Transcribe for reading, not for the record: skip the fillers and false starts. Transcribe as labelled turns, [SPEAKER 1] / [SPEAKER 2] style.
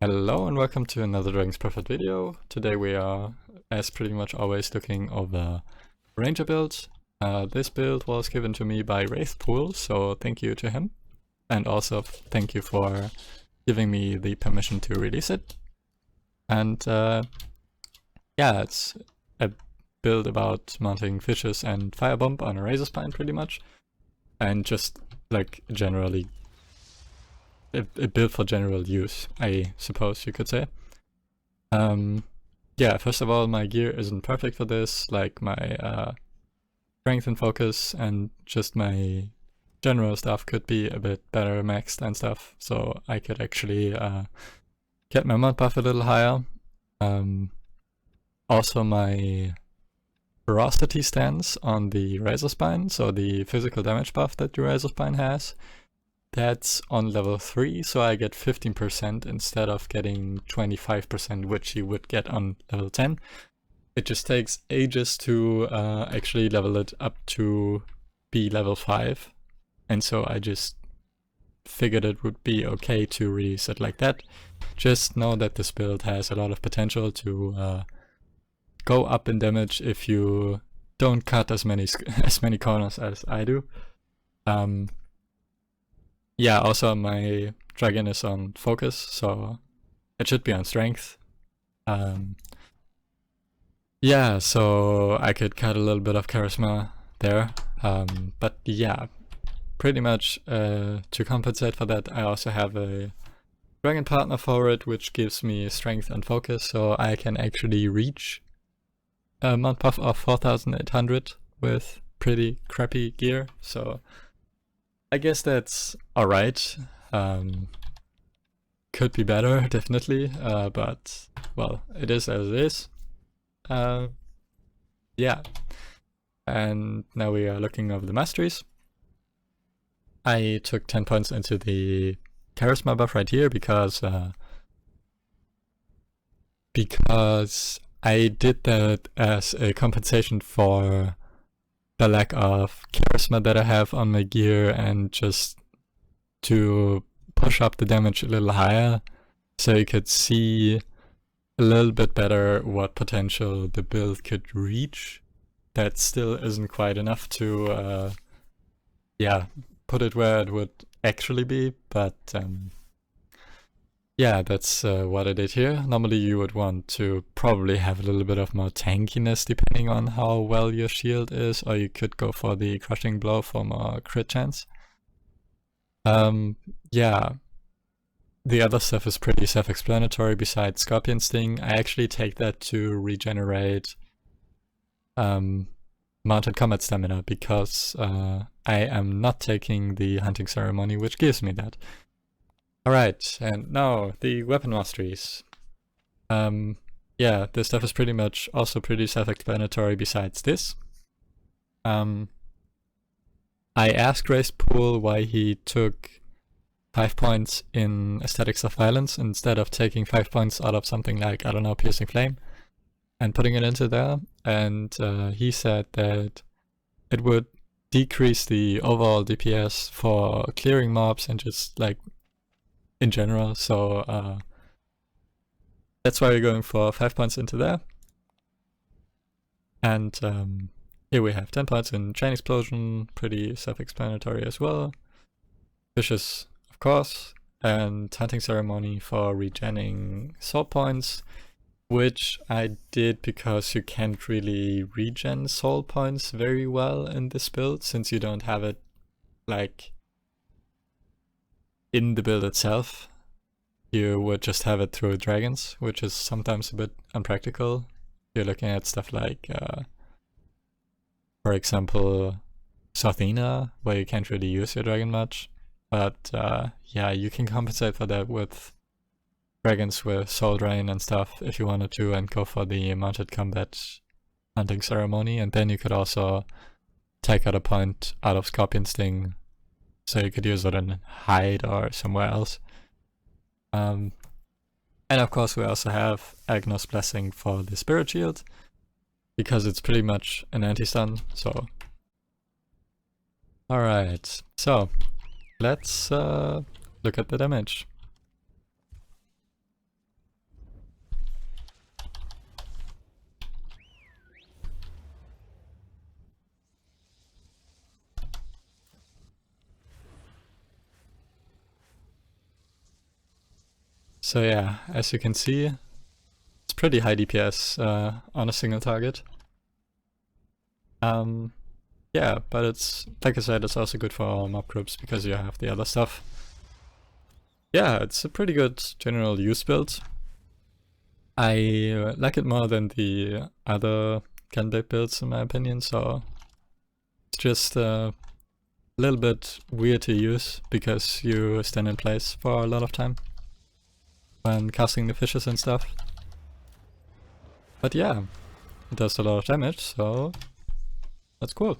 [SPEAKER 1] Hello and welcome to another Dragon's Prophet video. Today we are, as pretty much always, looking over Ranger build. This build was given to me by Wraithpool, so thank you to him. And also thank you for giving me the permission to release it. And yeah, it's a build about mounting fishes and Firebomb on a razor spine pretty much. And just like generally a build for general use, I suppose you could say. Yeah, first of all, my gear isn't perfect for this, like my strength and focus and just my general stuff could be a bit better maxed and stuff, so I could actually get my mod buff a little higher. Also my ferocity stance on the razor spine, so the physical damage buff that the razor spine has, that's on level 3, so I get 15% instead of getting 25%, which you would get on level 10. It just takes ages to actually level it up to be level 5, and so I just figured it would be okay to release it like that. Just know that this build has a lot of potential to go up in damage if you don't cut as many corners as I do. Yeah, also my dragon is on focus, so it should be on strength. Yeah, so I could cut a little bit of charisma there. But yeah, pretty much to compensate for that, I also have a dragon partner for it, which gives me strength and focus, so I can actually reach a mod buff of 4800 with pretty crappy gear, so I guess that's alright. Could be better, definitely, but, well, it is as it is. Yeah. And now we are looking over the Masteries. I took 10 points into the charisma buff right here because I did that as a compensation for the lack of charisma that I have on my gear, and just to push up the damage a little higher so you could see a little bit better what potential the build could reach. That still isn't quite enough to yeah, put it where it would actually be, but yeah, that's what I did here. Normally you would want to probably have a little bit of more tankiness depending on how well your shield is, or you could go for the crushing blow for more crit chance. Yeah, the other stuff is pretty self-explanatory besides Scorpion Sting. I actually take that to regenerate mounted combat stamina because I am not taking the hunting ceremony, which gives me that. Alright, and now the weapon masteries. Yeah, this stuff is pretty much also pretty self-explanatory besides this. I asked Wraithpool why he took 5 points in Aesthetics of Violence instead of taking 5 points out of something like, I don't know, Piercing Flame and putting it into there, and he said that it would decrease the overall DPS for clearing mobs and just like in general, so that's why we're going for 5 points into there. And here we have 10 points in Chain Explosion, pretty self-explanatory as well. Vicious, of course, and Hunting Ceremony for regenning soul points, which I did because you can't really regen soul points very well in this build, since you don't have it like in the build itself. You would just have it through dragons, which is sometimes a bit unpractical. You're looking at stuff like, for example, Sothena, where you can't really use your dragon much. But yeah, you can compensate for that with dragons with soul drain and stuff if you wanted to, and go for the mounted combat hunting ceremony, and then you could also take out a point out of Scorpion Sting, so you could use it in hide or somewhere else. And of course we also have Agnos Blessing for the Spirit Shield, because it's pretty much an anti-stun, so. Alright, so let's look at the damage. So yeah, as you can see, it's pretty high DPS on a single target. Yeah, but it's, like I said, it's also good for mob groups because you have the other stuff. Yeah, it's a pretty good general use build. I like it more than the other candidate builds in my opinion, so it's just a little bit weird to use because you stand in place for a lot of time when casting the fishes and stuff. But yeah, it does a lot of damage, so that's cool.